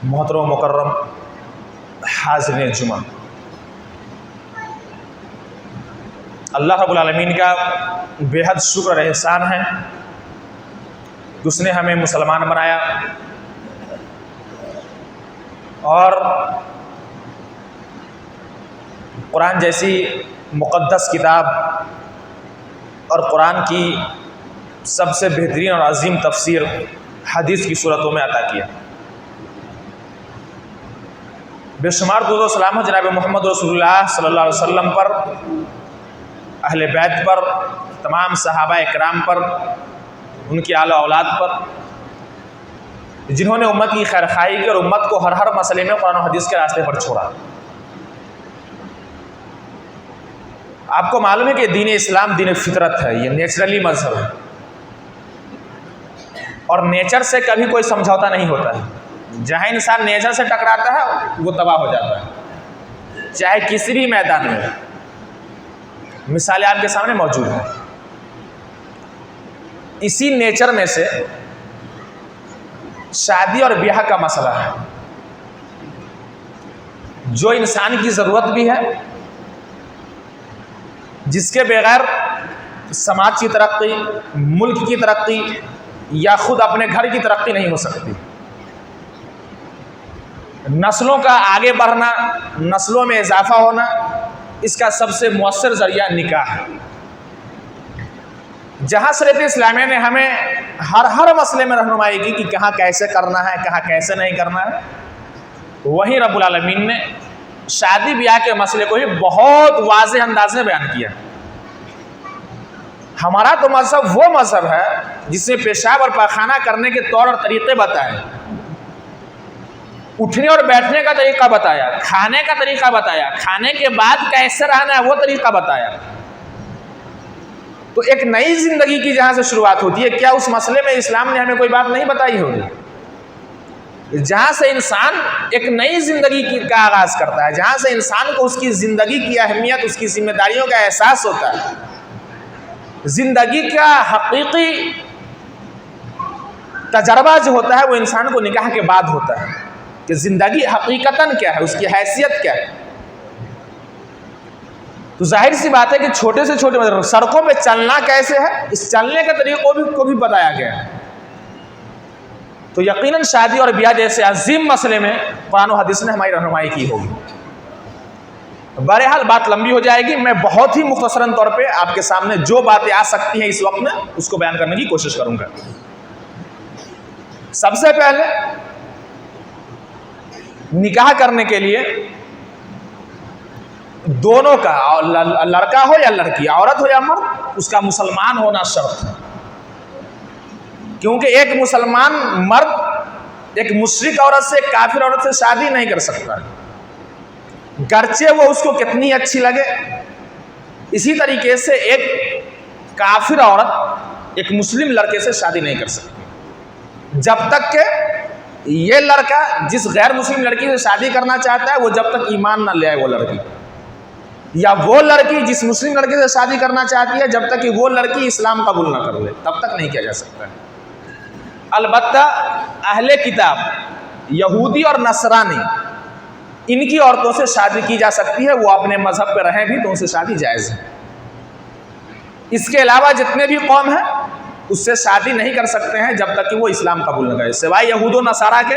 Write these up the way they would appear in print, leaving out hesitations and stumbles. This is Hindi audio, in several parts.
मोहतरम मुकर्रम हाज़िरीन जुमा, अल्लाह रब्बुल आलमीन का बेहद शुक्र और एहसान है कि उसने हमें मुसलमान बनाया और कुरान जैसी मुक़द्दस किताब और कुरान की सबसे बेहतरीन और अजीम तफसीर हदीस की सूरतों में अता किया। बेशुमार दुरूद व सलाम हो जनाब मोहम्मद रसूलुल्लाह सल्लल्लाहु अलैहि वसल्लम पर, अहले बैत पर, तमाम सहाबा इकराम पर, उनकी आला औलाद पर, जिन्होंने उम्मत की खैरखाई की और उम्मत को हर हर मसले में कुरान और हदीस के रास्ते पर छोड़ा। आपको मालूम है कि दीन इस्लाम दीन फितरत है, ये नेचुरली मजहब है और नेचर से कभी कोई समझौता नहीं होता है। जहाँ इंसान नेचर से टकराता है वो तबाह हो जाता है, चाहे किसी भी मैदान में। मिसालें आपके सामने मौजूद हैं। इसी नेचर में से शादी और ब्याह का मसला है, जो इंसान की ज़रूरत भी है, जिसके बगैर समाज की तरक्की, मुल्क की तरक्की या खुद अपने घर की तरक्की नहीं हो सकती। नस्लों का आगे बढ़ना, नस्लों में इजाफा होना, इसका सबसे मुअस्सर ज़रिया निकाह है। जहाँ शरीयत इस्लामिया ने हमें हर मसले में रहनुमाई की कि कहाँ कैसे करना है, कहाँ कैसे नहीं करना है, वहीं रब्बुल आलमीन ने शादी ब्याह के मसले को ही बहुत वाज़ेह अंदाज में बयान किया। हमारा तो मज़हब वो मज़हब है जिसने पेशाब और पाखाना करने के तौर और तरीक़े बताए, उठने और बैठने का तरीका बताया, खाने का तरीका बताया, खाने के बाद कैसे रहना है वो तरीका बताया। तो एक नई जिंदगी की जहां से शुरुआत होती है, क्या उस मसले में इस्लाम ने हमें कोई बात नहीं बताई होगी? जहां से इंसान एक नई जिंदगी का आगाज करता है, जहां से इंसान को उसकी जिंदगी की अहमियत, उसकी जिम्मेदारियों का एहसास होता है। जिंदगी का हकीकी तजर्बा जो होता है वो इंसान को निकाह के बाद होता है कि ज़िंदगी हकीकतन क्या है, उसकी हैसियत क्या है। तो जाहिर सी बात है कि छोटे से छोटे मतलब सड़कों पे चलना कैसे है, इस चलने के तरीक़ों को भी बताया गया है। तो यकीनन शादी और ब्याह जैसे अजीम मसले में कुरान और हदीस ने हमारी रहनुमाई की होगी। बहरहाल बात लंबी हो जाएगी, मैं बहुत ही मुख्तसरन तौर पे आपके सामने जो बातें आ सकती हैं इस वक्त में उसको बयान करने की कोशिश करूँगा। सबसे पहले निकाह करने के लिए दोनों का, लड़का हो या लड़की, औरत हो या मर्द, उसका मुसलमान होना शर्त है। क्योंकि एक मुसलमान मर्द एक मुशरिक औरत से, काफिर औरत से शादी नहीं कर सकता, गर्चे वो उसको कितनी अच्छी लगे। इसी तरीके से एक काफिर औरत एक मुस्लिम लड़के से शादी नहीं कर सकती जब तक के ये लड़का जिस गैर मुस्लिम लड़की से शादी करना चाहता है वो जब तक ईमान ना ले आए वो लड़की, या वो लड़की जिस मुस्लिम लड़के से शादी करना चाहती है जब तक कि वो लड़की इस्लाम कबूल ना कर ले तब तक नहीं किया जा सकता है। अलबत्ता अहले किताब यहूदी और नसरानी, इनकी औरतों से शादी की जा सकती है, वो अपने मजहब पे रहें भी तो उनसे शादी जायज़ है। इसके अलावा जितने भी कौम हैं उससे शादी नहीं कर सकते हैं जब तक कि वो इस्लाम कबूल न करे, सिवाय यहूद और नसारा के।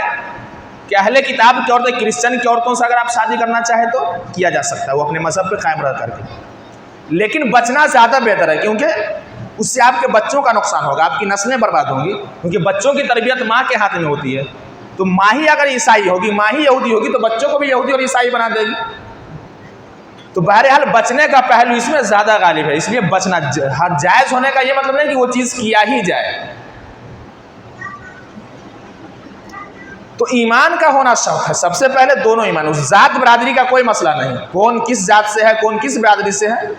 कि अहले किताब की औरतें, क्रिश्चियन की औरतों से अगर आप शादी करना चाहें तो किया जा सकता है, वो अपने मजहब पे कायम रह करके। लेकिन बचना ज़्यादा बेहतर है, क्योंकि उससे आपके बच्चों का नुकसान होगा, आपकी नस्लें बर्बाद होंगी। क्योंकि बच्चों की तरबियत माँ के हाथ में होती है। तो माँ ही अगर ईसाई होगी, माँ ही यहूदी होगी, तो बच्चों को भी यहूदी और ईसाई बना देगी। तो बहरहाल बचने का पहलू इसमें ज़्यादा गालिब है, इसलिए बचना। हर जायज़ होने का ये मतलब नहीं कि वो चीज़ किया ही जाए। तो ईमान का होना शर्त है। सबसे पहले दोनों ईमान, उस जात बरादरी का कोई मसला नहीं, कौन किस जात से है, कौन किस बरादरी से है।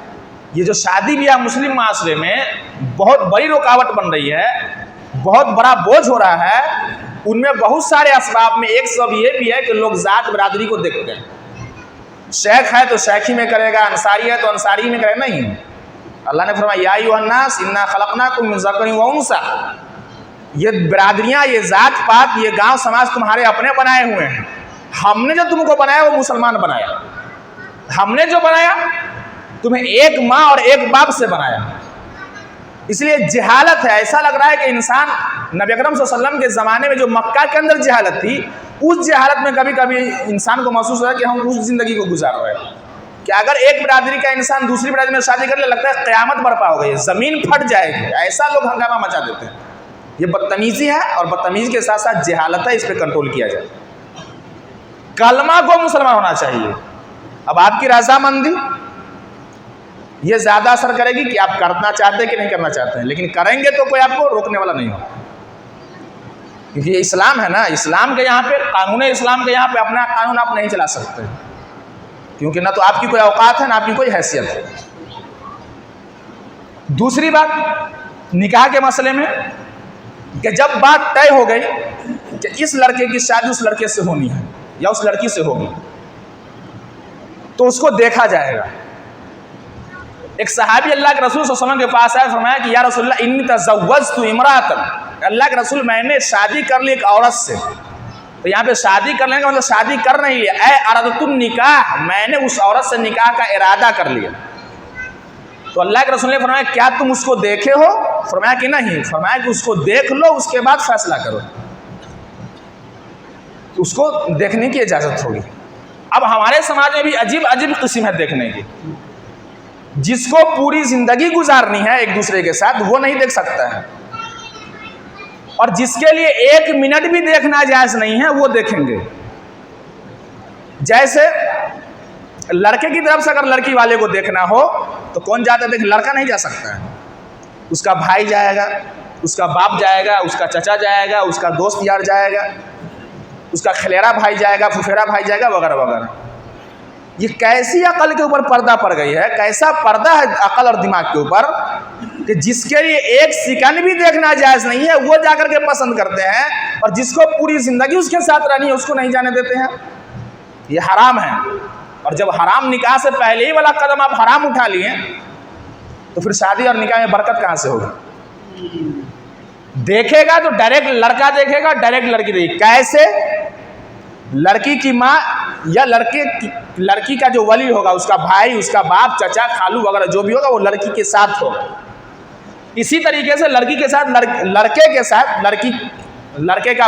ये जो शादी ब्याह मुस्लिम माशरे में बहुत बड़ी रुकावट बन रही है, बहुत बड़ा बोझ हो रहा है, उनमें बहुत सारे असबाब में एक सब ये भी है कि लोग जात बरादरी को देखते हैं। शेख है तो शेखी में करेगा, अंसारी है तो अंसारी में करेगा। नहीं, अल्लाह ने फरमाया या अय्युहन्नास इन्ना खलक़नाकुम मिन ज़करिन व उन्सा, ये बिरादरियाँ, ये जात पात, ये गांव समाज तुम्हारे अपने बनाए हुए हैं। हमने जो तुमको बनाया वो मुसलमान बनाया। हमने जो बनाया तुम्हें एक माँ और एक बाप से बनाया। इसलिए जहालत है। ऐसा लग रहा है कि इंसान नबी अकरम सल्लल्लाहु अलैहि वसल्लम के ज़माने में जो मक्का के अंदर जहालत थी, उस जहालत में कभी कभी इंसान को महसूस होता है कि हम उस ज़िंदगी को गुजार रहे हैं कि अगर एक बिरादरी का इंसान दूसरी बिरादरी में शादी कर ले, लगता है क़यामत बर्पा हो गई, ज़मीन फट जाएगी। ऐसा लोग हंगामा मचा देते हैं। ये बदतमीज़ी है और बदतमीज़ी के साथ साथ जहालत है। इस पर कंट्रोल किया जाए। कलमा को मुसलमान होना चाहिए। अब आपकी रजामंदी ये ज़्यादा असर करेगी कि आप करना चाहते हैं कि नहीं करना चाहते हैं, लेकिन करेंगे तो कोई आपको रोकने वाला नहीं होगा, क्योंकि ये इस्लाम है ना। इस्लाम के यहाँ पे कानून इस्लाम के यहाँ पे अपना कानून आप नहीं चला सकते, क्योंकि ना तो आपकी कोई औकात है ना आपकी कोई हैसियत है। दूसरी बात निकाह के मसले में कि जब बात तय हो गई कि इस लड़के की शादी उस लड़के से होनी है या उस लड़की से होगी, तो उसको देखा जाएगा। एक सहाबी अल्लाह के रसूल सल्लल्लाहु अलैहि वसल्लम के पास आया, फरमाया कि या रसूलल्लाह इन्नी तज़व्वज़तु इम्राअतन, अल्लाह के रसूल मैंने शादी कर ली एक औरत से। तो यहाँ पे शादी करने का मतलब शादी कर नहीं लिया, ऐ अरदतुन निकाह, मैंने उस औरत से निकाह का इरादा कर लिया। तो अल्लाह के रसूल ने फरमाया क्या तुम उसको देखे हो? फरमाया कि नहीं। फरमाया कि उसको देख लो, उसके बाद फैसला करो। उसको देखने की इजाज़त होगी। अब हमारे समाज में भी अजीब अजीब किस्म है देखने की। जिसको पूरी जिंदगी गुजारनी है एक दूसरे के साथ वो नहीं देख सकता है, और जिसके लिए एक मिनट भी देखना जायज़ नहीं है वो देखेंगे। जैसे लड़के की तरफ से अगर लड़की वाले को देखना हो तो कौन जाता देख? लड़का नहीं जा सकता है, उसका भाई जाएगा, उसका बाप जाएगा, उसका चचा जाएगा, उसका दोस्त यार जाएगा, उसका खलेरा भाई जाएगा, फुफेरा भाई जाएगा, वगैरह वगैरह। ये कैसी अकल के ऊपर पर्दा पड़ गई है, कैसा पर्दा है अकल और दिमाग के ऊपर कि जिसके लिए एक सेकंड भी देखना जायज़ नहीं है वो जाकर के पसंद करते हैं, और जिसको पूरी ज़िंदगी उसके साथ रहनी है उसको नहीं जाने देते हैं। ये हराम है। और जब हराम निकाह से पहले ही वाला कदम आप हराम उठा लिए तो फिर शादी और निकाह में बरकत कहाँ से होगी? देखेगा तो डायरेक्ट लड़का देखेगा, डायरेक्ट लड़की देखेगी। कैसे? लड़की की माँ या लड़की का जो वली होगा, उसका भाई, उसका बाप, चचा, खालू वगैरह जो भी होगा वो लड़की के साथ होगा। इसी तरीके से लड़की के साथ लड़के के साथ लड़के का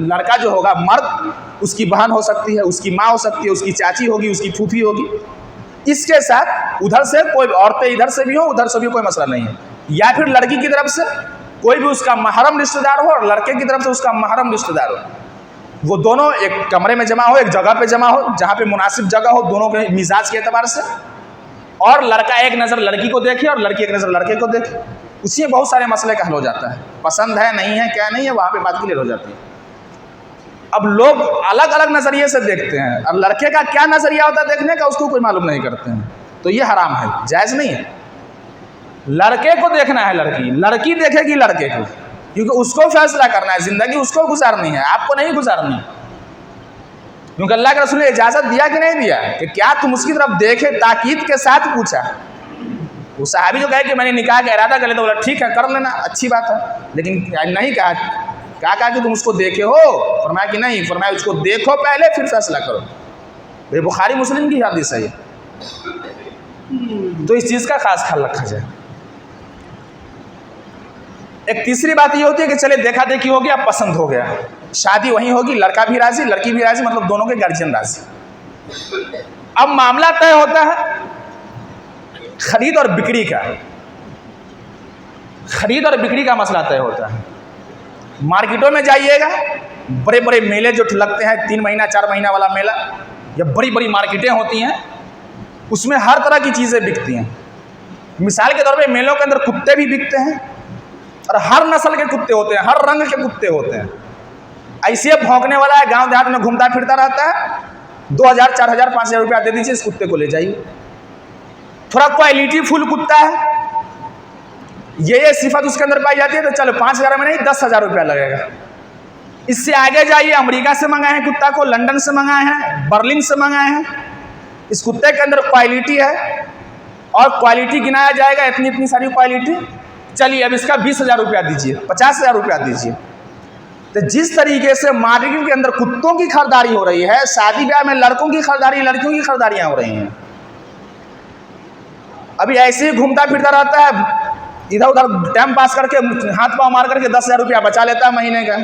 लड़का जो होगा मर्द, उसकी बहन हो सकती है, उसकी माँ हो सकती है, उसकी चाची होगी, उसकी फूफी होगी। इसके साथ उधर से कोई औरतें इधर से भी हो उधर से भी कोई मसला नहीं है। या फिर लड़की की तरफ से कोई भी उसका महरम रिश्तेदार हो और लड़के की तरफ से उसका महरम रिश्तेदार हो, वो दोनों एक कमरे में जमा हो, एक जगह पे जमा हो जहाँ पे मुनासिब जगह हो दोनों के मिजाज के एतबार से, और लड़का एक नज़र लड़की को देखे और लड़की एक नज़र लड़के को देखे। उसी में बहुत सारे मसले का हल हो जाता है। पसंद है नहीं है क्या नहीं है वहाँ पे बात क्लियर हो जाती है। अब लोग अलग अलग नज़रिए से देखते हैं और लड़के का क्या नज़रिया होता है देखने का उसको कोई मालूम नहीं करते हैं, तो ये हराम है, जायज़ नहीं है। लड़के को देखना है, लड़की देखेगी लड़के को, क्योंकि उसको फैसला करना है, ज़िंदगी उसको गुजारनी है, आपको नहीं गुजारनी। क्योंकि अल्लाह के रसूल ने इजाज़त दिया कि नहीं दिया कि क्या तुम उसकी तरफ देखे? ताकीद के साथ पूछा। वो सहाबी जो कहे कि मैंने निकाह का इरादा कर लिया, तो बोला ठीक है कर लेना, अच्छी बात है, लेकिन नहीं कहा कि तुम उसको देखे हो? फरमाया कि नहीं। फरमाया उसको देखो पहले फिर फैसला करो। ये बुखारी मुस्लिम की हदीस है। तो इस चीज़ का खास ख्याल रखा जाए। एक तीसरी बात ये होती है कि चले देखा देखी हो गया, पसंद हो गया, शादी वहीं होगी, लड़का भी राजी लड़की भी राजी, मतलब दोनों के गार्जियन राजी। अब मामला तय होता है खरीद और बिक्री का। खरीद और बिक्री का मसला तय होता है। मार्केटों में जाइएगा, बड़े बड़े मेले जो लगते हैं 3 महीना 4 महीना वाला मेला, या बड़ी बड़ी मार्केटें होती हैं, उसमें हर तरह की चीज़ें बिकती हैं। मिसाल के तौर पे मेलों के अंदर कुत्ते भी बिकते हैं, और हर नस्ल के कुत्ते होते हैं, हर रंग के कुत्ते होते हैं। ऐसे भौंकने वाला है, गांव देहात में घूमता फिरता रहता है, 2000 4000 5000 रुपया दे दीजिए, इस कुत्ते को ले जाइए। थोड़ा क्वालिटी फुल कुत्ता है, ये सिफत उसके अंदर पाई जाती है, तो चलो 5000 में नहीं 10,000 रुपया लगेगा। इससे आगे जाइए, अमेरिका से मंगाए हैं कुत्ता को, लंदन से मंगाए हैं, बर्लिन से मंगाए हैं। इस कुत्ते के अंदर क्वालिटी है, और क्वालिटी गिनाया जाएगा, इतनी इतनी सारी क्वालिटी, चलिए अब इसका 20,000 रुपया दीजिए, 50,000 रुपया दीजिए। तो जिस तरीके से मार्केट के अंदर कुत्तों की खरीदारी हो रही है, शादी ब्याह में लड़कों की खरीदारी, लड़कियों की खरीदारियां हो रही हैं। अभी ऐसे ही घूमता फिरता रहता है, इधर उधर टाइम पास करके हाथ पाँव मार करके 10,000 रुपया बचा लेता है महीने का।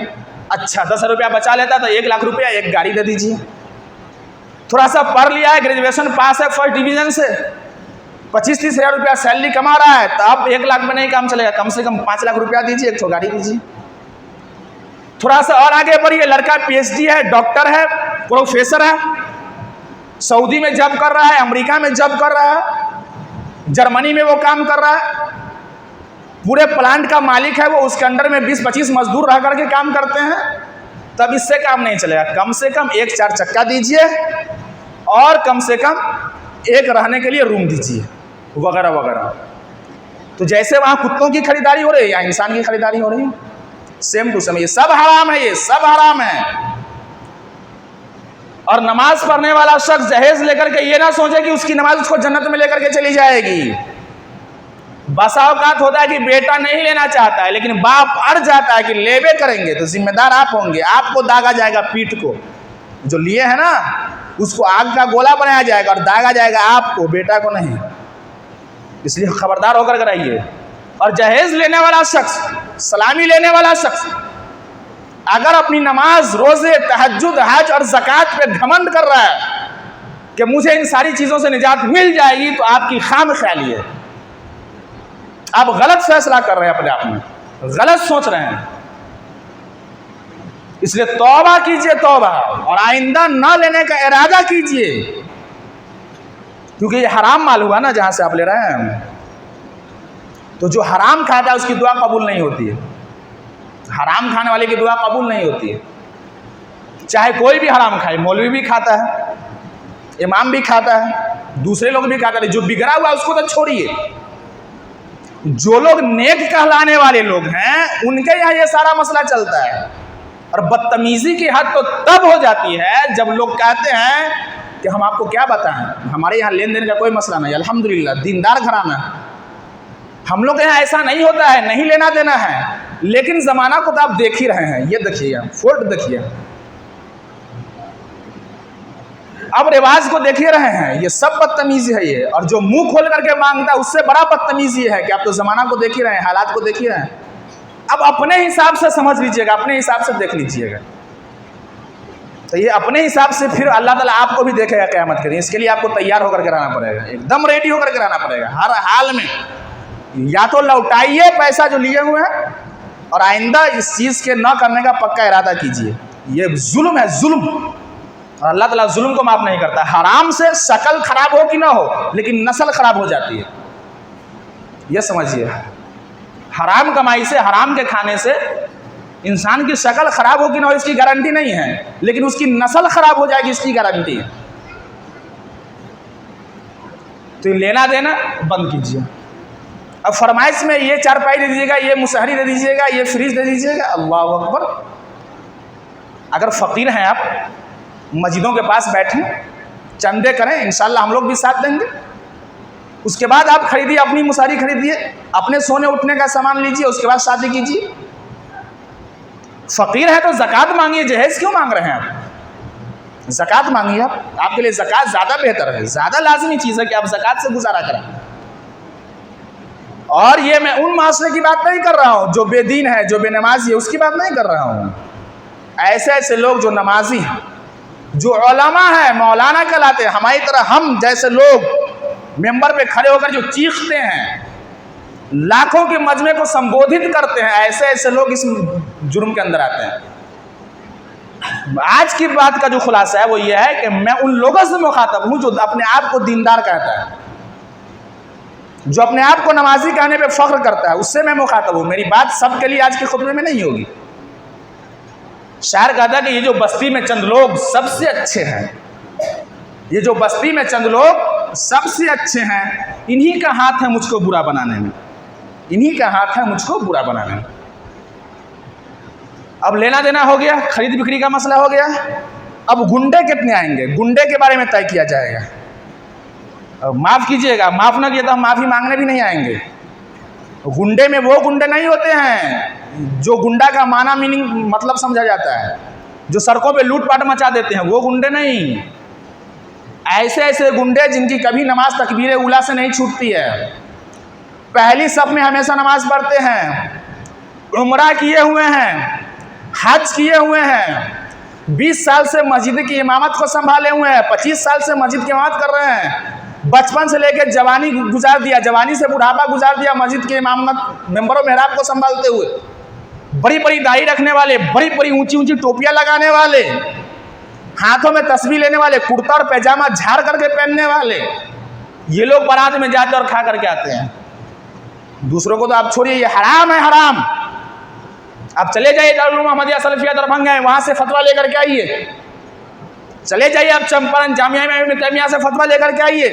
अच्छा 10,000 रुपया बचा लेता है तो 1 लाख रुपया एक गाड़ी दे दीजिए। थोड़ा सा पढ़ लिया है, ग्रेजुएशन पास है फर्स्ट डिवीजन से, 25-30 हज़ार रुपया सैलरी कमा रहा है, तो अब 1 लाख में नहीं काम चलेगा, कम से कम 5 लाख रुपया दीजिए, एक ठो गाड़ी दीजिए। थोड़ा सा और आगे बढ़िए, लड़का PhD है, डॉक्टर है, प्रोफेसर है, सऊदी में जॉब कर रहा है, अमेरिका में जॉब कर रहा है, जर्मनी में वो काम कर रहा है, पूरे प्लांट का मालिक है वो, उसके अंडर में 20-25 मजदूर रह करके काम करते हैं, तब इससे काम नहीं चलेगा। कम से कम एक 4 चक्का दीजिए और कम से कम एक रहने के लिए रूम दीजिए, वगैरह वगैरह। तो जैसे वहाँ कुत्तों की खरीदारी हो रही है, यहाँ इंसान की खरीदारी हो रही है, सेम टू सेम। ये सब हराम है, ये सब हराम है। और नमाज पढ़ने वाला शख्स जहेज लेकर के ये ना सोचे कि उसकी नमाज उसको जन्नत में लेकर के चली जाएगी। बसा औकात होता है कि बेटा नहीं लेना चाहता है, लेकिन बाप अड़ जाता है कि लेवे करेंगे तो जिम्मेदार आप होंगे, आपको दागा जाएगा पीठ को, जो लिए है ना उसको आग का गोला बनाया जाएगा और दागा जाएगा आपको, बेटा को नहीं। इसलिए खबरदार होकर के रहिए। और जहेज लेने वाला शख्स, सलामी लेने वाला शख्स अगर अपनी नमाज, रोजे, तहज्जुद, हज और ज़कात पे घमंड कर रहा है कि मुझे इन सारी चीज़ों से निजात मिल जाएगी, तो आपकी खामख्याली है, आप गलत फैसला कर रहे हैं, अपने आप में गलत सोच रहे हैं। इसलिए तौबा कीजिए, तौबा, और आइंदा ना लेने का इरादा कीजिए, क्योंकि ये हराम माल हुआ ना जहां से आप ले रहे हैं। तो जो हराम खाता है उसकी दुआ कबूल नहीं होती है, हराम खाने वाले की दुआ कबूल नहीं होती है। चाहे कोई भी हराम खाए, मौलवी भी खाता है, इमाम भी खाता है, दूसरे लोग भी खाता है, जो बिगड़ा हुआ उसको तो छोड़िए। जो लोग नेक कहलाने वाले लोग हैं उनके यहाँ ये सारा मसला चलता है। और बदतमीजी की हद तो तब हो जाती है जब लोग कहते हैं कि हम आपको क्या बताएं, हमारे यहाँ लेन देन का कोई मसला नहीं, अल्हम्दुलिल्लाह दीनदार घराना। हम लोग के यहाँ ऐसा नहीं होता है, नहीं लेना देना है। लेकिन ज़माना को तो आप देख ही रहे हैं, ये देखिए, फोर्ट देखिए, अब रिवाज को देख ही रहे हैं, ये सब बदतमीजी है ये। और जो मुंह खोल करके मांगता है उससे बड़ा बदतमीजी है कि आप तो ज़माना को देख ही रहे हैं, हालात को देख ही रहे हैं। अब अपने हिसाब से समझ लीजिएगा, अपने हिसाब से देख लीजिएगा। तो ये अपने हिसाब से फिर अल्लाह ताला आपको भी देखेगा क़यामत के दिन। इसके लिए आपको तैयार होकर के रहना पड़ेगा, एकदम रेडी होकर के रहना पड़ेगा हर हाल में। या तो लौटाइए पैसा जो लिए हुए हैं, और आइंदा इस चीज़ के न करने का पक्का इरादा कीजिए। ये जुल्म है, जुल्म, और अल्लाह ताला जुल्म को माफ़ नहीं करता। हराम से शक्ल खराब हो कि ना हो, लेकिन नस्ल खराब हो जाती है, ये समझिए। हराम कमाई से, हराम के खाने से इंसान की शक्ल खराब हो कि ना हो इसकी गारंटी नहीं है, लेकिन उसकी नस्ल खराब हो जाएगी इसकी गारंटी है। तो लेना देना बंद कीजिए। अब फरमाइश में ये चारपाई दे दीजिएगा, ये मुसहरी दे दीजिएगा, ये फ्रिज दे दीजिएगा, अल्लाह अकबर। अगर फ़कीर हैं आप, मस्जिदों के पास बैठें, चंदे करें, इंशाल्लाह हम लोग भी साथ देंगे। उसके बाद आप खरीदिए, अपनी मुसहरी खरीदिए, अपने सोने उठने का सामान लीजिए, उसके बाद शादी कीजिए। फ़कीर है तो ज़कात मांगिए, जहेज क्यों मांग रहे हैं आप? ज़कात मांगिए आप, आपके लिए ज़कात ज़्यादा बेहतर है, ज़्यादा लाजमी चीज़ है कि आप ज़कात से गुजारा करें। और ये मैं उन माशरे की बात नहीं कर रहा हूँ जो बेदीन है, जो बेनमाजी है, उसकी बात नहीं कर रहा हूँ। ऐसे ऐसे लोग जो नमाजी हैं, जो उलमा है, मौलाना कहलाते हैं, हमारी तरह हम जैसे लोग मेंबर पे खड़े होकर जो चीखते हैं, लाखों के मजमे को संबोधित करते हैं, ऐसे ऐसे लोग इस जुर्म के अंदर आते हैं। आज की बात का जो खुलासा है वो ये है कि मैं उन लोगों से मुखातब हूँ जो अपने आप को दीनदार कहता है, जो अपने आप को नमाजी कहने पे फख्र करता है, उससे मैं मुखातब हूँ। मेरी बात सबके लिए आज के खुतबे में नहीं होगी। शायर कहता है कि ये जो बस्ती में चंद लोग सबसे अच्छे हैं, ये जो बस्ती में चंद लोग सबसे अच्छे हैं, इन्हीं का हाथ है मुझको बुरा बनाने में, इन्हीं का हाथ है मुझको बुरा बनाने में। अब लेना देना हो गया, खरीद बिक्री का मसला हो गया। अब गुंडे कितने आएंगे, गुंडे के बारे में तय किया जाएगा। माफ़ कीजिएगा, माफ़ ना किया तो हम माफ़ी मांगने भी नहीं आएंगे। गुंडे में वो गुंडे नहीं होते हैं जो गुंडा का माना मीनिंग मतलब समझा जाता है, जो सड़कों पे लूटपाट मचा देते हैं, वो गुंडे नहीं। ऐसे ऐसे गुंडे जिनकी कभी नमाज तकबीर उला से नहीं छूटती है, पहली सफ में हमेशा नमाज पढ़ते हैं, उम्रा किए हुए हैं, हज किए हुए हैं, 20 साल से मस्जिद की इमामत को संभाले हुए हैं, 25 साल से मस्जिद की इमामत कर रहे हैं, बचपन से लेकर जवानी गुजार दिया, जवानी से बुढ़ापा गुजार दिया मस्जिद की इमामत मेंबरों मेहराब को संभालते हुए, बड़ी बड़ी दाढ़ी रखने वाले, बड़ी बड़ी ऊंची ऊंची टोपियां लगाने वाले, हाथों में तस्बीह लेने वाले, कुर्ता और पैजामा झाड़ करके पहनने वाले, ये लोग बारात में जाते और खा करके आते हैं। दूसरों को तो आप छोड़िए, ये हराम है, हराम। आप चले जाइए दारुल उलूम अहमदिया सलफिया दरभंगा है, वहां से फतवा लेकर के आइए। चले जाइए आप चंपारण जामिया में इब्न तैमिया से फतवा लेकर के आइए।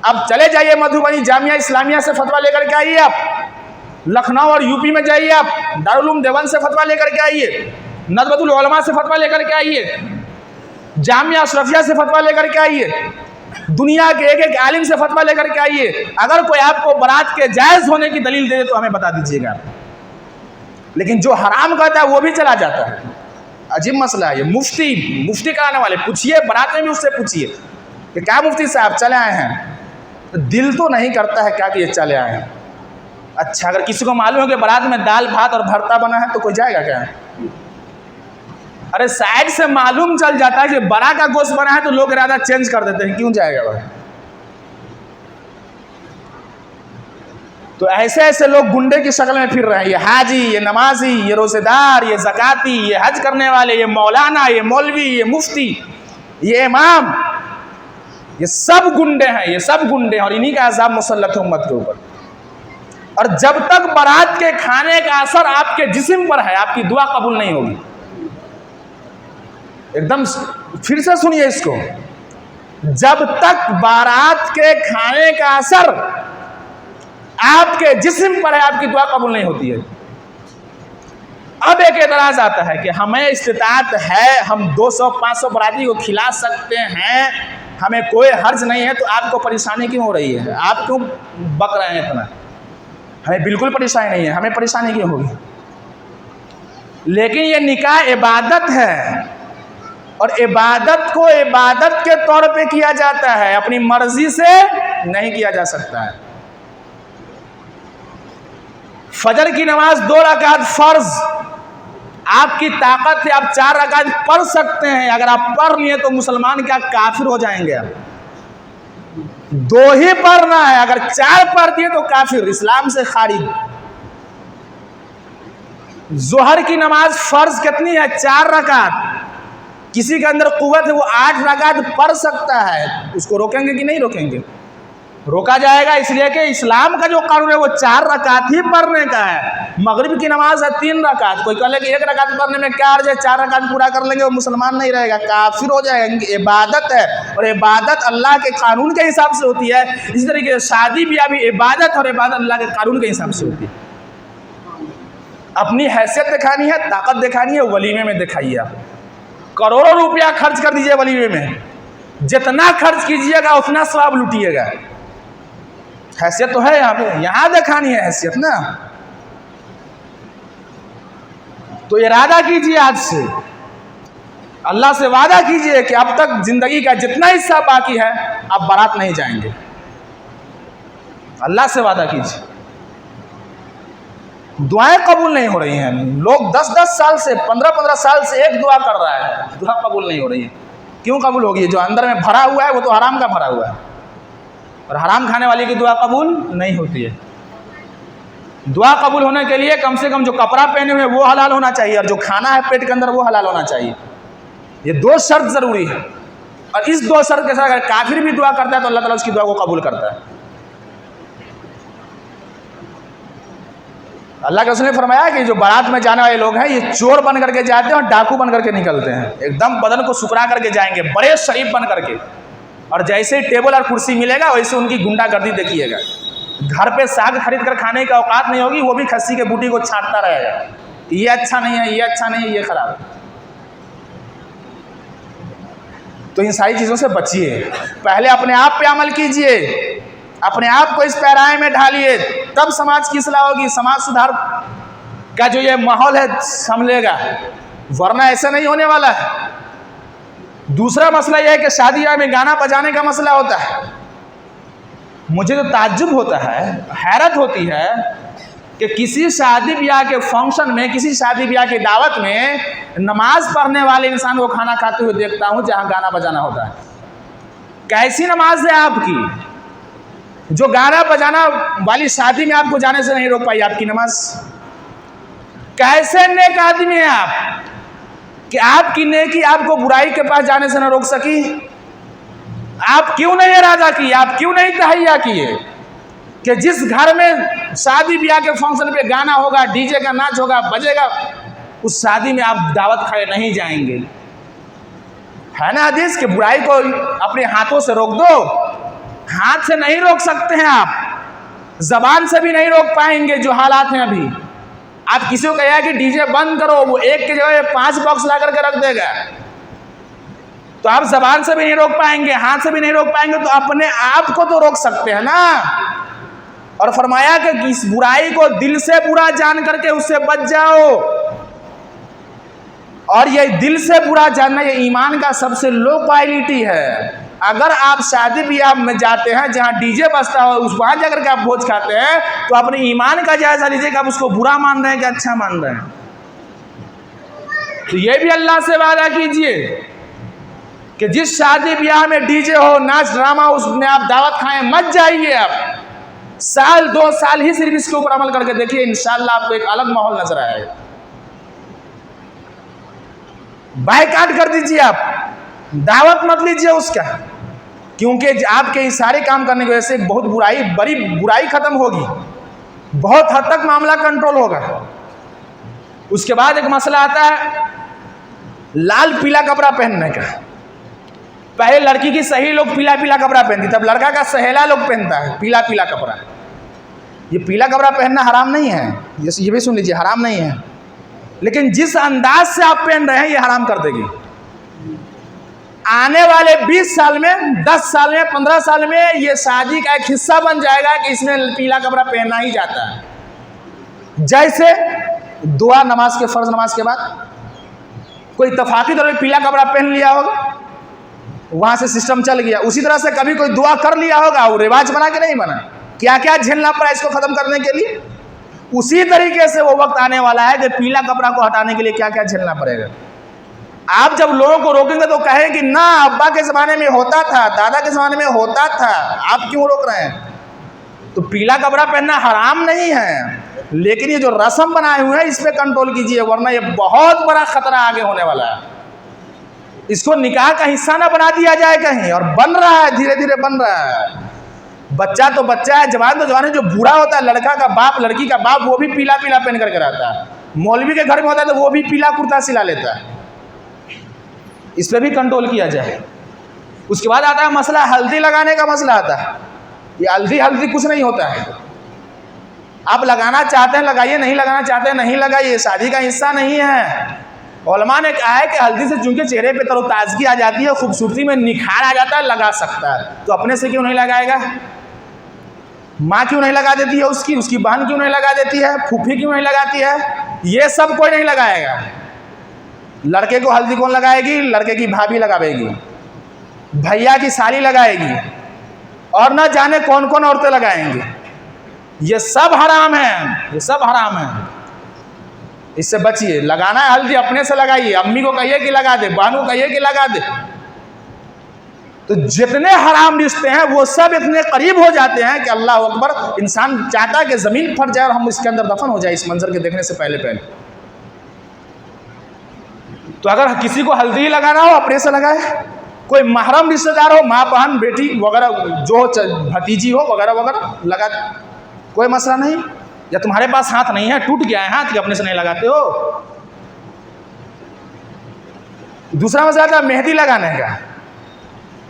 अब चले जाइए मधुबनी जामिया इस्लामिया से फतवा लेकर के आइए। आप लखनऊ और यूपी में जाइए, आप दारुल उलूम देवबंद से फतवा लेकर के आइए, नदवतुल उलमा से फतवा लेकर के आइए, जामिया अशरफिया से फतवा लेकर के आइए, दुनिया के एक एक आलिम से फतवा लेकर के आइए। अगर कोई आपको बारात के जायज़ होने की दलील दे दे तो हमें बता दीजिएगा। लेकिन जो हराम कहता है वो भी चला जाता है। अजीब मसला है ये। मुफ्ती कराने वाले पूछिए, बारात में भी उससे पूछिए कि क्या मुफ्ती साहब चले आए हैं, तो दिल तो नहीं करता है क्या कि ये चले आए हैं। अच्छा, अगर किसी को मालूम है कि बारात में दाल भात और भरता बना है तो कोई जाएगा क्या? अरे साइड से मालूम चल जाता है कि बड़ा का गोश्त बना है तो लोग इरादा चेंज कर देते हैं, क्यों जाएगा भाई? तो ऐसे ऐसे लोग गुंडे की शक्ल में फिर रहे हैं। ये हाजी, ये नमाजी, ये रोजेदार, ये ज़काती, ये हज करने वाले, ये मौलाना, ये मौलवी, ये मुफ्ती, ये इमाम, ये सब गुंडे हैं, ये सब गुंडे हैं। और इन्हीं का अज़ाब मुसल्लत है उम्मत के ऊपर। और जब तक बारात के खाने का असर आपके जिस्म पर है, आपकी दुआ कबूल नहीं होगी। एकदम फिर से सुनिए इसको, जब तक बारात के खाने का असर आपके जिस्म पर है, आपकी दुआ कबूल नहीं होती है। अब एक एतराज आता है कि हमें इस्तिताअत है, हम 200-500 बराती को खिला सकते हैं, हमें कोई हर्ज नहीं है, तो आपको परेशानी क्यों हो रही है? आप क्यों बक रहे हैं इतना? हमें बिल्कुल परेशानी नहीं है, हमें परेशानी क्यों होगी? लेकिन ये निकाह इबादत है, और इबादत को इबादत के तौर पे किया जाता है, अपनी मर्जी से नहीं किया जा सकता है। फजर की नमाज 2 रकात फर्ज, आपकी ताकत है, आप 4 रकात पढ़ सकते हैं। अगर आप पढ़ लिए तो मुसलमान क्या काफिर हो जाएंगे? आप 2 ही पढ़ना है, अगर 4 पढ़ दिए तो काफिर, इस्लाम से खारिज। जोहर की नमाज फर्ज कितनी है? 4 रकात। किसी के अंदर कुव्वत है, वो 8 रकात पढ़ सकता है, उसको रोकेंगे कि नहीं रोकेंगे? रोका जाएगा, इसलिए कि इस्लाम का जो कानून है वो 4 रकात ही पढ़ने का है। मगरिब की नमाज है 3 रकात। कोई कहे कि 1 रकात पढ़ने में क्या अर्ज है, 4 रकात पूरा कर लेंगे, वो मुसलमान नहीं रहेगा, काफिर हो जाएगा। इबादत है, और इबादत अल्लाह के कानून के हिसाब से होती है। इसी तरीके से शादी ब्याह भी इबादत, और इबादत अल्लाह के कानून के हिसाब से होती है। अपनी हैसियत दिखानी है, ताकत दिखानी है, वलीमे में दिखाइए। आप करोड़ों रुपया खर्च कर दीजिए वलीमे में, जितना खर्च कीजिएगा उतना सवाब लूटिएगा। हैसियत तो है यहाँ पे, यहाँ दिखानी है हैसियत ना। तो इरादा कीजिए आज से, अल्लाह से वादा कीजिए कि अब तक जिंदगी का जितना हिस्सा बाकी है आप बारात नहीं जाएंगे। अल्लाह से वादा कीजिए। दुआएं कबूल नहीं हो रही हैं। लोग 10-10 साल से, 15-15 साल से एक दुआ कर रहा है, दुआ कबूल नहीं हो रही है। क्यों कबूल होगी? जो अंदर में भरा हुआ है वो तो हराम का भरा हुआ है, और हराम खाने वाले की दुआ कबूल नहीं होती है। दुआ कबूल होने के लिए कम से कम जो कपड़ा पहने हुए वो हलाल होना चाहिए, और जो खाना है पेट के अंदर वो हलाल होना चाहिए। ये 2 शर्त ज़रूरी है, और इस 2 शर्त के साथ अगर काफिर भी दुआ करता है तो अल्लाह ताला उसकी दुआ को कबूल करता है। अल्लाह के रसूल ने फरमाया कि जो बारात में जाने वाले लोग हैं ये चोर बन करके जाते हैं और डाकू बन करके निकलते हैं। एकदम बदन को सुकड़ा करके जाएंगे, बड़े शरीफ बन करके, और जैसे ही टेबल और कुर्सी मिलेगा वैसे उनकी गुंडागर्दी देखिएगा। घर पे साग खरीद कर खाने की औकात नहीं होगी, वो भी खस्सी के बूटी को छांटता रहेगा, ये अच्छा नहीं है, ये अच्छा नहीं है, ये खराब है। तो इन सारी चीज़ों से बचिए। पहले अपने आप पे अमल कीजिए, अपने आप को इस पैराए में ढालिए, तब समाज की इस्लाह होगी, समाज सुधार का जो ये माहौल है संभलेगा, वरना ऐसा नहीं होने वाला है। दूसरा मसला यह है कि शादी ब्याह में गाना बजाने का मसला होता है। मुझे तो ताज्जुब होता है, हैरत होती है कि किसी शादी ब्याह के फंक्शन में, किसी शादी ब्याह की दावत में नमाज पढ़ने वाले इंसान को खाना खाते हुए देखता हूँ जहाँ गाना बजाना होता है। कैसी नमाज है आपकी जो गाना बजाना वाली शादी में आपको जाने से नहीं रोक पाई आपकी नमाज? कैसे नेक आदमी है आप कि आपकी नेकी आपको बुराई के पास जाने से न रोक सकी? आप क्यों नहीं इरादा किए, आप क्यों नहीं तहैया किए कि जिस घर में शादी ब्याह के फंक्शन पे गाना होगा, डीजे का नाच होगा, बजेगा, उस शादी में आप दावत खाए नहीं जाएंगे? है ना हदीस कि बुराई को अपने हाथों से रोक दो। हाथ से नहीं रोक सकते हैं आप, जबान से भी नहीं रोक पाएंगे जो हालात हैं अभी। आप किसी को कहेगा कि डीजे बंद करो, वो एक की जगह 5 बॉक्स ला करके रख देगा। तो आप जबान से भी नहीं रोक पाएंगे, हाथ से भी नहीं रोक पाएंगे, तो अपने आप को तो रोक सकते हैं ना। और फरमाया कि इस बुराई को दिल से बुरा जान करके उससे बच जाओ। और ये दिल से बुरा जानना ये ईमान का सबसे लो क्वालिटी है। अगर आप शादी ब्याह में जाते हैं जहां डीजे बजता हो, उस वहां जाकर के आप भोज खाते हैं, तो अपने ईमान का जायजा लीजिए कि आप उसको बुरा मान रहे हैं कि अच्छा मान रहे हैं। तो ये भी अल्लाह से वादा कीजिए कि जिस शादी ब्याह में डीजे हो, नाच ड्रामा, उसमें आप दावत खाएं मत जाइए। आप साल 2 साल ही सिर्फ इसके ऊपर अमल करके देखिए, इंशाअल्लाह आपको एक अलग माहौल नजर आएगा। बायकाट कर दीजिए, आप दावत मत लीजिए उसका, क्योंकि आपके इस सारे काम करने की वजह से बहुत बड़ी बुराई खत्म होगी, बहुत हद तक मामला कंट्रोल होगा। उसके बाद एक मसला आता है लाल पीला कपड़ा पहनने का। पहले लड़की की सही लोग पीला पीला कपड़ा पहनती, तब लड़का का सहेला लोग पहनता है पीला पीला कपड़ा। ये पीला कपड़ा पहनना हराम नहीं है, ये भी सुन लीजिए, हराम नहीं है, लेकिन जिस अंदाज से आप पहन रहे हैं ये हराम कर देगी। आने वाले 20 साल में, 10 साल में, 15 साल में ये शादी का एक हिस्सा बन जाएगा कि इसमें पीला कपड़ा पहनना ही जाता है। जैसे दुआ नमाज के, फर्ज नमाज के बाद कोई इत्तफाकी तौर पर पीला कपड़ा पहन लिया होगा, वहां से सिस्टम चल गया। उसी तरह से कभी कोई दुआ कर लिया होगा, वो रिवाज बना के नहीं बना, क्या क्या झेलना पड़ा इसको खत्म करने के लिए। उसी तरीके से वो वक्त आने वाला है कि पीला कपड़ा को हटाने के लिए क्या क्या झेलना पड़ेगा। आप जब लोगों को रोकेंगे तो कहें कि ना अब्बा के ज़माने में होता था, दादा के ज़माने में होता था, आप क्यों रोक रहे हैं? तो पीला कपड़ा पहनना हराम नहीं है, लेकिन ये जो रस्म बनाए हुए हैं इस पर कंट्रोल कीजिए, वरना ये बहुत बड़ा खतरा आगे होने वाला है। इसको निकाह का हिस्सा ना बना दिया जाए कहीं, और बन रहा है, धीरे धीरे बन रहा है। बच्चा तो बच्चा है, जवान तो जवान है। जो बूढ़ा होता है, लड़का का बाप, लड़की का बाप, वो भी पीला पीला पहन करके रहता है। मौलवी के घर में होता है तो वो भी पीला कुर्ता सिला लेता है। इस पर भी कंट्रोल किया जाए। उसके बाद आता है मसला हल्दी लगाने का मसला आता है। ये हल्दी कुछ नहीं होता है, आप लगाना चाहते हैं लगाइए, नहीं लगाना चाहते हैं नहीं लगाइए, शादी का हिस्सा नहीं है। उलमा ने कहा है कि हल्दी से चूंकि चेहरे पे तरोताजगी आ जाती है, खूबसूरती में निखार आ जाता है, लगा सकता है, तो अपने से क्यों नहीं लगाएगा? माँ क्यों नहीं लगा देती है उसकी बहन क्यों नहीं लगा देती है, फूफी क्यों नहीं लगाती है? ये सब कोई नहीं लगाएगा। लड़के को हल्दी कौन लगाएगी? लड़के की भाभी लगाएगी, भैया की साली लगाएगी, और न जाने कौन कौन औरतें लगाएंगी। ये सब हराम है, ये सब हराम है, इससे बचिए। लगाना है हल्दी अपने से लगाइए, अम्मी को कहिए कि लगा दे, बहन को कहिए कि लगा दे। तो जितने हराम रिश्ते हैं वो सब इतने करीब हो जाते हैं कि अल्लाह अकबर, इंसान चाहता है कि ज़मीन फट जाए और हम इसके अंदर दफन हो जाए इस मंजर के देखने से पहले। तो अगर किसी को हल्दी लगाना हो अपने से लगाए, कोई महरम रिश्तेदार हो, माँ बहन बेटी वगैरह, जो भतीजी हो वगैरह वगैरह, लगा, कोई मसला नहीं। या तुम्हारे पास हाथ नहीं है, टूट गया है हाथ, कि अपने से नहीं लगाते हो। दूसरा मसला था मेहंदी लगाने का।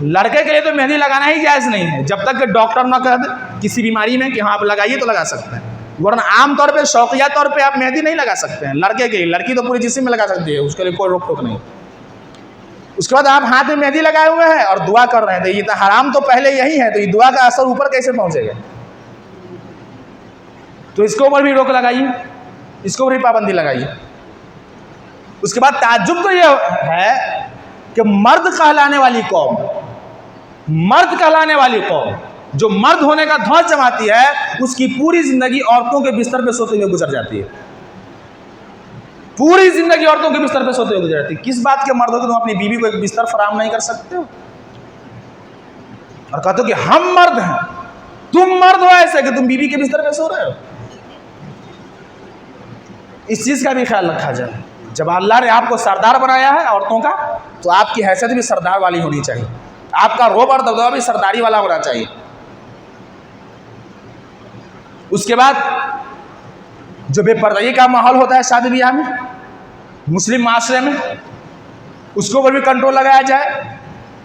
लड़के के लिए तो मेहंदी लगाना ही जायज़ नहीं है जब तक कि डॉक्टर ना कह दे किसी बीमारी में कि हाँ आप लगाइए तो लगा सकते हैं, वरना आम तौर पे शौकिया तौर पे आप मेहंदी नहीं लगा सकते हैं लड़के के लिए। लड़की तो पूरी जिस्म में लगा सकती है, उसके लिए कोई रोक टोक नहीं। उसके बाद आप हाथ में मेहंदी लगाए हुए हैं और दुआ कर रहे हैं, तो ये तो हराम तो पहले यही है, तो ये दुआ का असर ऊपर कैसे पहुंचेगा? तो इसके ऊपर भी रोक लगाइए, इसके ऊपर भी पाबंदी लगाइए। उसके बाद ताज्जुब तो ये है कि मर्द कहलाने वाली कौम, मर्द कहलाने वाली कौम जो मर्द होने का ध्वज जमाती है, उसकी पूरी जिंदगी औरतों के बिस्तर पे सोते हुए गुजर जाती है। पूरी जिंदगी औरतों के बिस्तर पे सोते हुए गुजर जाती है। किस बात के मर्द हो कि तुम अपनी बीवी को एक बिस्तर फराहम नहीं कर सकते हो? और कहते हो कि हम मर्द हैं, तुम मर्द हो ऐसे कि तुम बीवी के बिस्तर पे सो रहे हो। इस चीज का भी ख्याल रखा जाए। जब अल्लाह ने आपको सरदार बनाया है औरतों का, तो आपकी हैसियत भी सरदार वाली होनी चाहिए, आपका रोब और दबदबा भी सरदारी वाला होना चाहिए। उसके बाद जो बेपर्दगी का माहौल होता है शादी ब्याह में, मुस्लिम माशरे में, उसको ऊपर भी कंट्रोल लगाया जाए।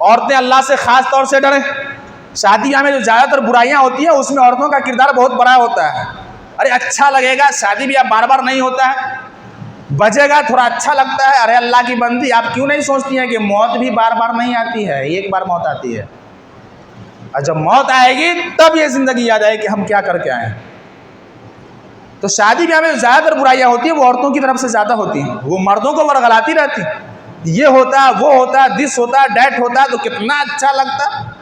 औरतें अल्लाह से खास तौर से डरें। शादी ब्याह में जो ज़्यादातर बुराइयां होती हैं उसमें औरतों का किरदार बहुत बड़ा होता है। अरे अच्छा लगेगा, शादी ब्याह बार बार नहीं होता है, बजेगा थोड़ा अच्छा लगता है। अरे अल्लाह की बंदी, आप क्यों नहीं सोचती हैं कि मौत भी बार बार नहीं आती है, एक बार मौत आती है, और जब मौत आएगी तब ये जिंदगी याद आए कि हम क्या करके आए हैं। तो शादी ब्याह में ज़्यादातर बुराइयां होती है वो औरतों की तरफ से ज़्यादा होती हैं। वो मर्दों को वरगलाती रहती, ये होता वो होता, दिस होता, डैट होता, तो कितना अच्छा लगता।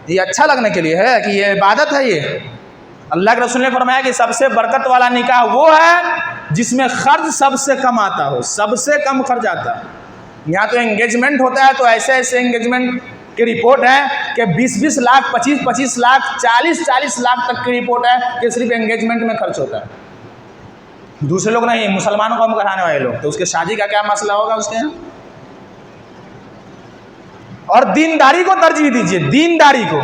ये अच्छा लगने के लिए है कि ये इबादत है? ये अल्लाह के रसूल ने फरमाया कि सबसे बरकत वाला निकाह वो है जिसमें खर्च सबसे कम आता हो, सबसे कम खर्च आता है। यहाँ तो एंगेजमेंट होता है तो ऐसे ऐसे एंगेजमेंट की रिपोर्ट है कि 20-20 लाख, 25-25 लाख, 40-40 लाख तक की रिपोर्ट है कि सिर्फ एंगेजमेंट में खर्च होता है। दूसरे लोग नहीं, मुसलमानों को हम कराने वाले लोग, तो उसके शादी का क्या मसला होगा उसके यहाँ? और दीनदारी को तरजीह दीजिए, दीनदारी को।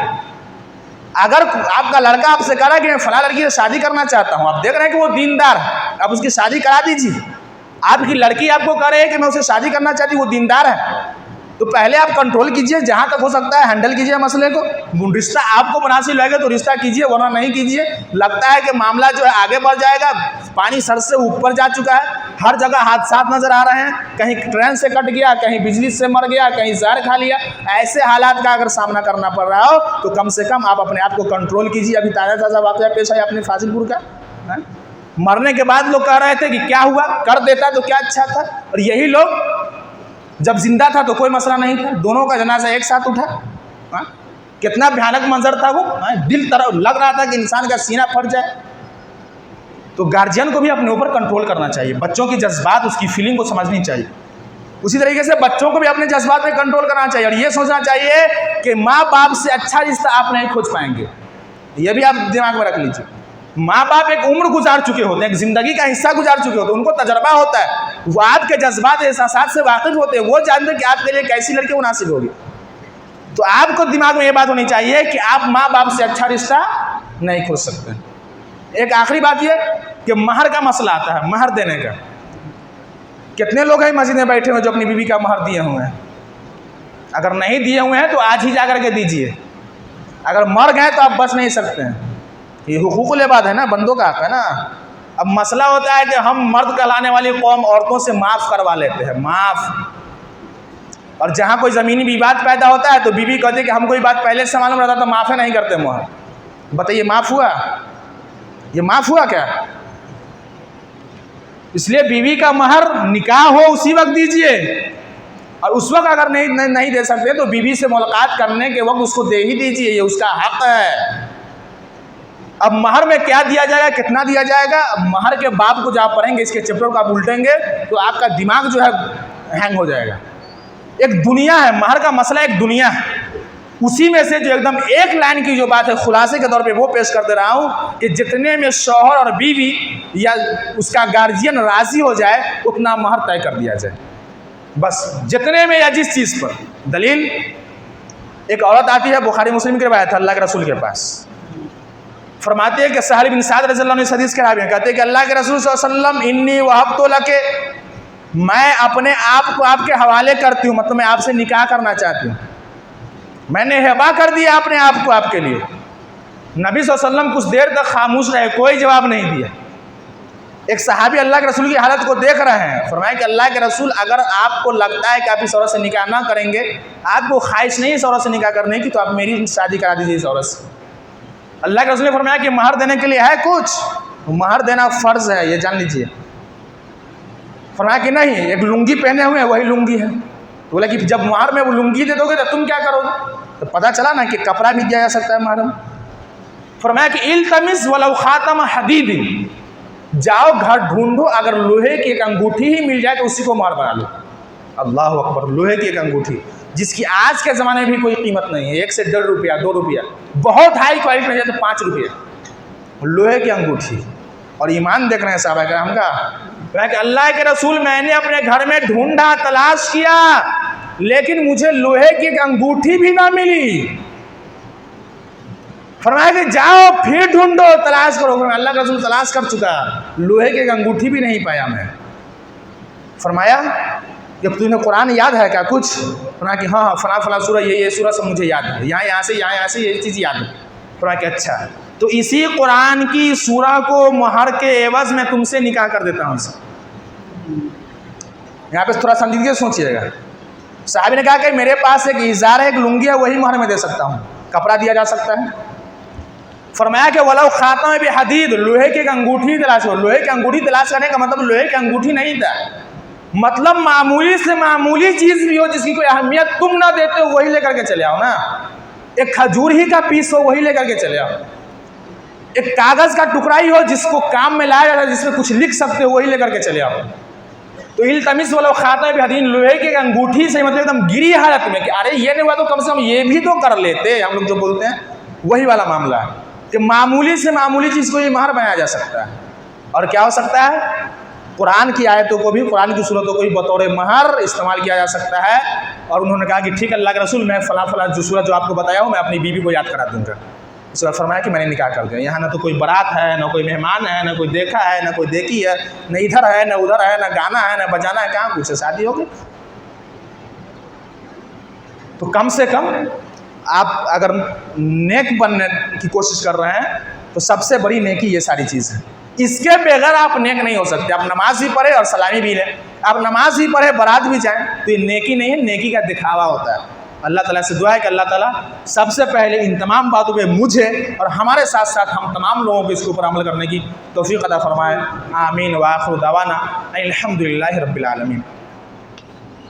अगर आपका लड़का आपसे कह रहा है कि मैं फला लड़की से शादी करना चाहता हूं, आप देख रहे हैं कि वो दीनदार है, आप उसकी शादी करा दीजिए। आपकी लड़की आपको कह रही है कि मैं उसे शादी करना चाहती हूँ, वो दीनदार है, तो पहले आप कंट्रोल कीजिए, जहां तक हो सकता है हैंडल कीजिए मसले को। रिश्ता आपको मुनासिब लगे तो रिश्ता कीजिए, वरना नहीं कीजिए। लगता है कि मामला जो है आगे बढ़ जाएगा, पानी सर से ऊपर जा चुका है, हर जगह हादसा नजर आ रहे हैं, कहीं ट्रेन से कट गया, कहीं बिजली से मर गया, कहीं जहर खा लिया। ऐसे हालात का अगर सामना करना पड़ रहा हो तो कम से कम आप अपने आप को कंट्रोल कीजिए। अभी ताज़ा वाक़या पेश आया अपने फाजिलपुर का, मरने के बाद लोग कह रहे थे कि क्या हुआ, कर देता तो क्या अच्छा था। और यही लोग जब जिंदा था तो कोई मसला नहीं था, दोनों का जनाजा एक साथ उठा। कितना भयानक मंजर था वो, दिल तरफ लग रहा था कि इंसान का सीना फट जाए। तो गार्जियन को भी अपने ऊपर कंट्रोल करना चाहिए, बच्चों की जज्बात, उसकी फीलिंग को समझनी चाहिए। उसी तरीके से बच्चों को भी अपने जज्बात पे कंट्रोल करना चाहिए और ये सोचना चाहिए कि माँ बाप से अच्छा रिश्ता आप नहीं खोज पाएंगे। ये भी आप दिमाग में रख लीजिए। माँ बाप एक उम्र गुजार चुके होते हैं, एक ज़िंदगी का हिस्सा गुजार चुके होते हैं, उनको तजर्बा होता है, वो आपके जज्बात एहसासात से वाकिफ होते हैं, वो जानते हैं कि आपके लिए कैसी लड़की मुनासिब होगी। तो आपको दिमाग में ये बात होनी चाहिए कि आप माँ बाप से अच्छा रिश्ता नहीं खोज सकते। एक आखिरी बात ये कि महर का मसला आता है, महर देने का। कितने लोग हैं मस्जिद में बैठे हुए जो अपनी बीवी का महर दिए हुए हैं? अगर नहीं दिए हुए हैं तो आज ही जा करके दीजिए, अगर मर गए तो आप बच नहीं सकते हैं। ये हुकूकुल इबाद है ना, बंदों का हक है ना। अब मसला होता है कि हम मर्द कहलाने वाली कौम औरतों से माफ़ करवा लेते हैं, माफ़। और जहाँ कोई ज़मीनी विवाद पैदा होता है तो बीवी कहती है कि हमको ये बात पहले से मालूम रहता तो माफ़ नहीं करते मोहर। बताइए माफ़ हुआ? ये माफ़ हुआ क्या? इसलिए बीवी का महर निकाह हो उसी वक्त दीजिए, और उस वक्त अगर नहीं दे सकते तो बीवी से मुलाकात करने के वक्त उसको दे ही दीजिए, ये उसका हक है। अब महर में क्या दिया जाएगा, कितना दिया जाएगा, महर के बाप को जब आप पढ़ेंगे, इसके चैप्टर को आप उल्टेंगे तो आपका दिमाग जो है हैंग हो जाएगा। एक दुनिया है, महर का मसला एक दुनिया है। उसी में से जो एकदम एक लाइन की जो बात है खुलासे के तौर पे वो पेश कर दे रहा हूँ कि जितने में शौहर और बीवी या उसका गार्जियन राज़ी हो जाए उतना महर तय कर दिया जाए, बस जितने में या जिस चीज़ पर। दलील, एक औरत आती है, बुखारी मुस्लिम की रिवायत है, अल्लाह के रसूल के पास, फरमाते हैं कि सहल बिन साद रज़ियल्लाहु अन्हु इस हदीस के रावी हैं, कहते हैं कि अल्लाह के रसूल सल्लल्लाहु अलैहि वसल्लम इन्नी वहब्तु लके, मैं अपने आप को आपके हवाले करती हूँ, मतलब मैं आपसे निकाह करना चाहती हूँ, मैंने हिबा कर दिया अपने आप को आपके लिए। नबी सल्लल्लाहु अलैहि वसल्लम कुछ देर तक खामोश रहे, कोई जवाब नहीं दिया। एक सहाबी अल्लाह के रसूल की हालत को देख रहे हैं, फरमाया कि अल्लाह के रसूल अगर आपको लगता है कि आप इस औरत से निकाह ना करेंगे, आपको ख्वाहिश नहीं इस औरत से निकाह करने की, तो आप मेरी शादी करा दीजिए इस औरत से। अल्लाह के रसूल ने फरमाया कि महर देने के लिए है कुछ? महर देना फ़र्ज़ है, ये जान लीजिए। फरमाया कि नहीं, एक लुंगी पहने हुए हैं वही लुंगी है। तो बोला कि जब महर में वो लुंगी दे दोगे तो तुम क्या करोगे? तो पता चला ना कि कपड़ा भी दिया जा सकता है महर में। फरमाया कि इल्तमिस वलौ खातम हदीद, जाओ घर ढूंढो, अगर लोहे की एक अंगूठी ही मिल जाए तो उसी को महर बना लो। अल्लाह अकबर, लोहे की एक अंगूठी जिसकी आज के ज़माने में भी कोई कीमत नहीं है, 1 से 1.5 रुपया 2 रुपया, बहुत हाई क्वालिटी में जाए तो 5 रुपया, लोहे की अंगूठी। और ईमान देख रहे हैं साहब हम का, कि अल्लाह के रसूल मैंने अपने घर में ढूंढा, तलाश किया, लेकिन मुझे लोहे की एक अंगूठी भी ना मिली। फरमाया कि जाओ फिर ढूंढो, तलाश करो। अल्लाह का रसूल तलाश कर चुका, लोहे की एक अंगूठी भी नहीं पाया मैं। फरमाया कि तूने कुरान याद है क्या कुछ? फरमाया कि हाँ हाँ, फला फला सूरह ये सूरह सब मुझे याद है, यहाँ से ये चीज़ याद है। फरमाया कि अच्छा, तो इसी कुरान की सूरह को महर के एवज में तुमसे निकाह कर देता हूँ। यहाँ पे थोड़ा समझिए, सोचिएगा। साहब ने कहा कि मेरे पास एक इज़ार है, एक लुंगी है, वही महर में दे सकता हूँ, कपड़ा दिया जा सकता है। फरमाया कि वलौ खातम भी हदीद, लोहे की एक अंगूठी तलाश हो। लोहे की अंगूठी तलाश करने का मतलब लोहे की अंगूठी नहीं था, मतलब मामूली से मामूली चीज़ भी हो जिसकी कोई अहमियत तुम ना देते हो वही लेकर के चले आओ ना। एक खजूर ही का पीस हो वही लेकर के चले आओ, एक कागज़ का टुकड़ा ही हो जिसको काम में लाया जाता है, जिसमें कुछ लिख सकते हो वही लेकर के चले आओ। तो इल्तमिस वलौ खातम भी हदीद, लोहे की अंगूठी से मतलब एकदम गिरी हालत में कि अरे ये नहीं हुआ तो कम से कम ये भी तो कर लेते, हम लोग जो बोलते हैं वही वाला मामला है कि मामूली से मामूली चीज़ को ये महर बनाया जा सकता है। और क्या हो सकता है? कुरान की आयतों को भी, कुरान की सूरतों को भी बतौर महर इस्तेमाल किया जा सकता है। और उन्होंने कहा कि ठीक है अल्लाह के रसूल, मैं फला फला जो सूरत जो आपको बताया हूँ मैं अपनी बीवी को याद करा दूँगा। इस बार फरमाया कि मैंने निकाह कर दिया। यहाँ ना तो कोई बारात है, ना कोई मेहमान है, ना कोई देखा है, ना कोई देखी है, न इधर है न उधर है, ना गाना है न बजाना है, कहाँ कुछ है, शादी होगी। तो कम से कम आप अगर नेक बनने की कोशिश कर रहे हैं तो सबसे बड़ी नेकी ये सारी चीज़ है। इसके बगैर आप नेक नहीं हो सकते। आप नमाज भी पढ़े और सलामी भी लें, आप नमाज भी पढ़े बारात भी जाएं, तो ये नेकी नहीं है, नेकी का दिखावा होता है। अल्लाह ताला से दुआ है कि अल्लाह ताला सबसे पहले इन तमाम बातों पे मुझे और हमारे साथ साथ हम तमाम लोगों को इसके ऊपर अमल करने की तौफीक अता फरमाए। आमीन व आखिर दवाना अल्हम्दुलिल्लाहि रब्बिल आलमीन।